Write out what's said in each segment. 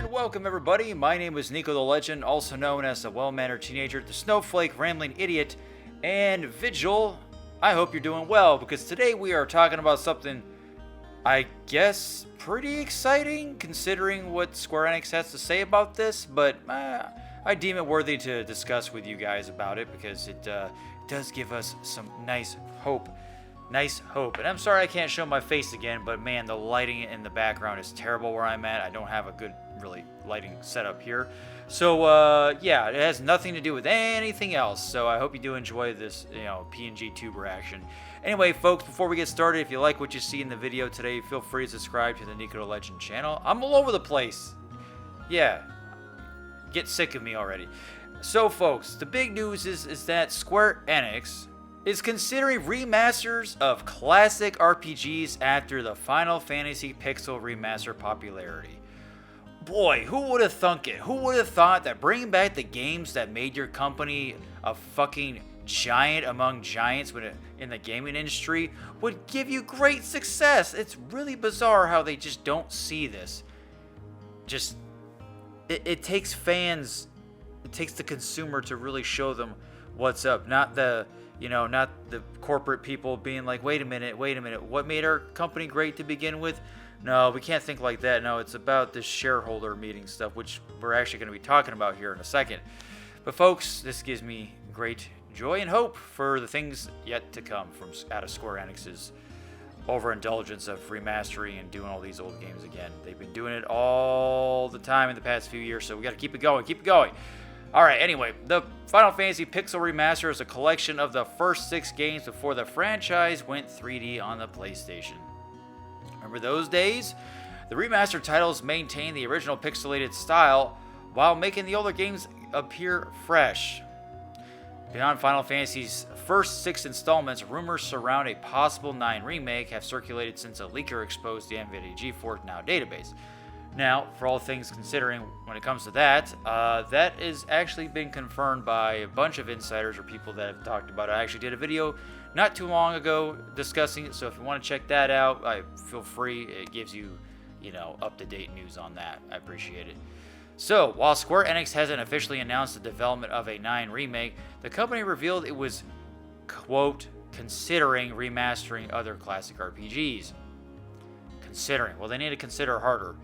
welcome everybody. My name is NikoTheLegend, also known as the well-mannered teenager, the snowflake, rambling idiot, and Vigil. I hope you're doing well, because today we are talking about something, I guess, pretty exciting, considering what Square Enix has to say about this, but I deem it worthy to discuss with you guys about it, because it does give us some nice hope. Nice hope. And I'm sorry I can't show my face again, but man, the lighting in the background is terrible where I'm at. I don't have a good, really, lighting setup here. So, yeah, it has nothing to do with anything else. So I hope you do enjoy this, PNG tuber action. Anyway, folks, before we get started, if you like what you see in the video today, feel free to subscribe to the NikoTheLegend channel. I'm all over the place. Yeah. Get sick of me already. So, folks, the big news is that Square Enix is considering remasters of classic RPGs after the Final Fantasy Pixel Remaster popularity. Boy, who would have thunk it? Who would have thought that bringing back the games that made your company a fucking giant among giants in the gaming industry would give you great success? It's really bizarre how they just don't see this. It takes fans, it takes the consumer to really show them what's up, not the corporate people being like, wait a minute, what made our company great to begin with? No, we can't think like that. No, it's about this shareholder meeting stuff, which we're actually going to be talking about here in a second. But folks, this gives me great joy and hope for the things yet to come out of Square Enix's overindulgence of remastering and doing all these old games again. They've been doing it all the time in the past few years, so we got to keep it going. Alright, anyway, the Final Fantasy Pixel Remaster is a collection of the first 6 games before the franchise went 3D on the PlayStation. Remember those days? The remastered titles maintain the original pixelated style while making the older games appear fresh. Beyond Final Fantasy's first 6 installments, rumors surround a possible 9 remake have circulated since a leaker exposed the NVIDIA GeForce Now database. Now, for all things considering, when it comes to that, that has actually been confirmed by a bunch of insiders or people that have talked about it. I actually did a video not too long ago discussing it, so if you want to check that out, feel free. It gives you, up-to-date news on that. I appreciate it. So, while Square Enix hasn't officially announced the development of a 9 remake, the company revealed it was, quote, considering remastering other classic RPGs. Considering. Well, they need to consider harder.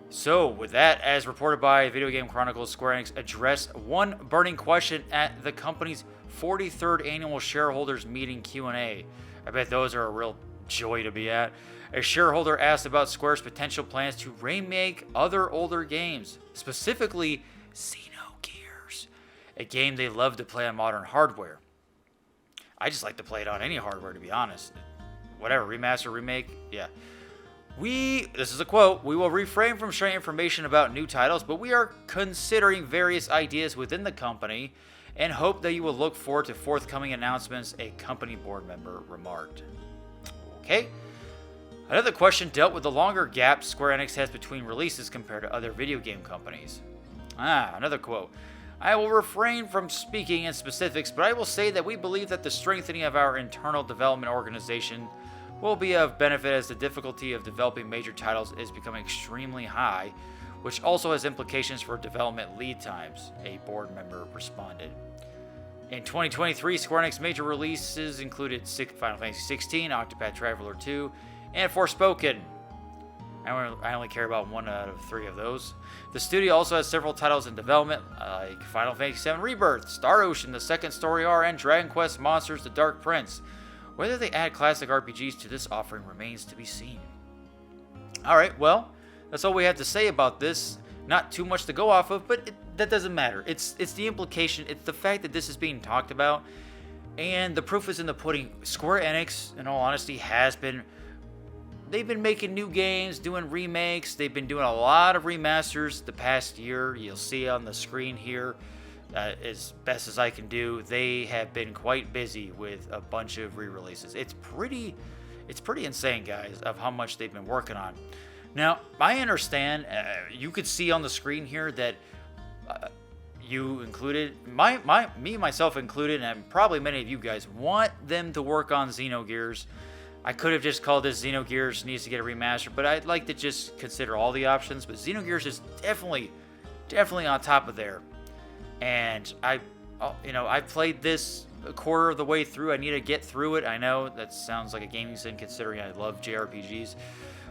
So, with that, as reported by Video Game Chronicles, Square Enix addressed one burning question at the company's 43rd annual shareholders meeting Q&A. I bet those are a real joy to be at. A shareholder asked about Square's potential plans to remake other older games, specifically Xenogears, a game they love to play on modern hardware. I just like to play it on any hardware, to be honest. Whatever, remaster, remake, yeah. This is a quote, we will refrain from sharing information about new titles, but we are considering various ideas within the company and hope that you will look forward to forthcoming announcements, a company board member remarked. Okay. Another question dealt with the longer gap Square Enix has between releases compared to other video game companies. Another quote. I will refrain from speaking in specifics, but I will say that we believe that the strengthening of our internal development organization will be of benefit as the difficulty of developing major titles is becoming extremely high, which also has implications for development lead times, a board member responded. In 2023, Square Enix major releases included Final Fantasy XVI, Octopath Traveler 2, and Forspoken. I only care about 1 out of 3 of those. The studio also has several titles in development, like Final Fantasy VII Rebirth, Star Ocean, The Second Story R, and Dragon Quest Monsters: The Dark Prince. Whether they add classic RPGs to this offering remains to be seen. Alright, well, that's all we have to say about this. Not too much to go off of, but that doesn't matter. It's the implication, it's the fact that this is being talked about, and the proof is in the pudding. Square Enix, in all honesty, they've been making new games, doing remakes, they've been doing a lot of remasters the past year. You'll see on the screen here. As best as I can do, they have been quite busy with a bunch of re-releases. It's pretty insane, guys, of how much they've been working on. Now, I understand, you could see on the screen here that you included, myself included, and probably many of you guys want them to work on Xenogears. I could have just called this Xenogears needs to get a remaster, but I'd like to just consider all the options. But Xenogears is definitely on top of there. And I played this a quarter of the way through. I need to get through it. I know that sounds like a gaming sin considering I love JRPGs.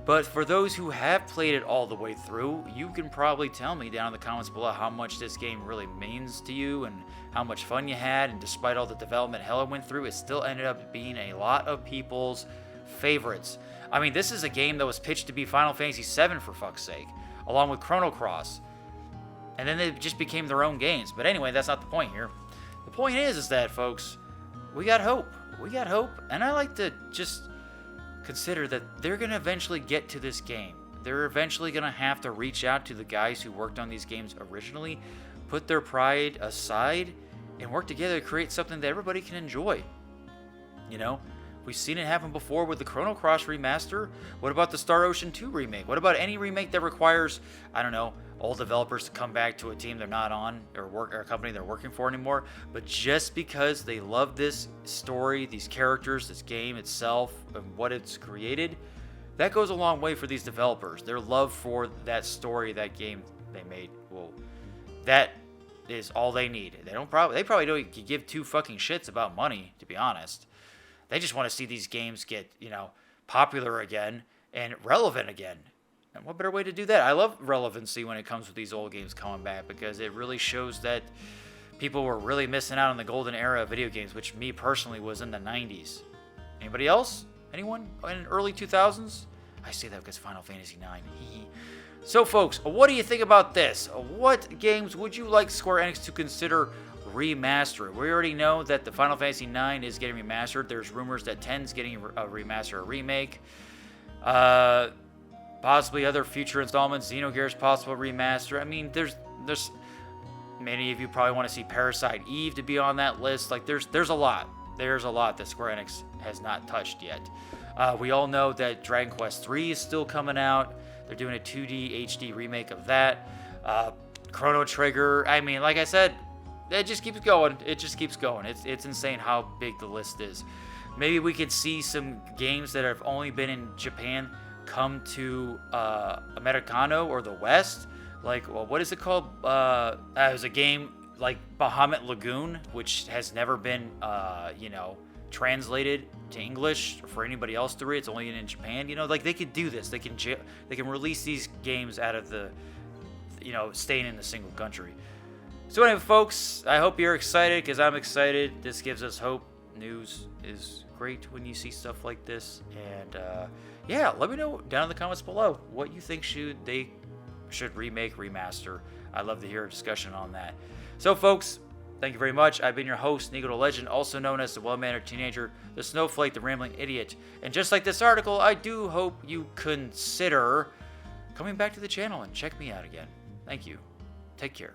But for those who have played it all the way through, you can probably tell me down in the comments below how much this game really means to you and how much fun you had. And despite all the development hell it went through, it still ended up being a lot of people's favorites. I mean, this is a game that was pitched to be Final Fantasy VII, for fuck's sake, along with Chrono Cross. And then they just became their own games. But anyway, that's not the point here. The point is that, folks, we got hope. We got hope. And I like to just consider that they're going to eventually get to this game. They're eventually going to have to reach out to the guys who worked on these games originally, put their pride aside, and work together to create something that everybody can enjoy. You know, we've seen it happen before with the Chrono Cross remaster. What about the Star Ocean 2 remake? What about any remake that requires, I don't know, all developers to come back to a team they're not on or a company they're working for anymore, but just because they love this story, these characters, this game itself, and what it's created, that goes a long way for these developers. Their love for that story, that game they made, well, that is all they need. They probably don't give two fucking shits about money, to be honest. They just want to see these games get, popular again and relevant again. And what better way to do that? I love relevancy when it comes with these old games coming back, because it really shows that people were really missing out on the golden era of video games, which me personally was in the 90s. Anybody else? Anyone in early 2000s? I say that because Final Fantasy IX. So, folks, what do you think about this? What games would you like Square Enix to consider remastering? We already know that the Final Fantasy IX is getting remastered. There's rumors that 10's getting a remaster or remake. Possibly other future installments, Xenogears possible remaster. I mean, there's many of you probably want to see Parasite Eve to be on that list. Like, there's a lot. There's a lot that Square Enix has not touched yet. We all know that Dragon Quest III is still coming out. They're doing a 2D HD remake of that. Chrono Trigger. I mean, like I said, it just keeps going. It just keeps going. It's insane how big the list is. Maybe we could see some games that have only been in Japan come to Americano or the West. Like, well, what is it called? There's a game like Bahamut Lagoon, which has never been, translated to English for anybody else to read. It's only in Japan. Like, they could do this. They can release these games out of the, staying in a single country. So anyway, folks, I hope you're excited, because I'm excited. This gives us hope. News is great when you see stuff like this. And yeah, let me know down in the comments below what you think they should remake, remaster. I'd love to hear a discussion on that. So, folks, thank you very much. I've been your host, NikoTheLegend, also known as the well-mannered teenager, the snowflake, the rambling idiot. And just like this article, I do hope you consider coming back to the channel and check me out again. Thank you. Take care.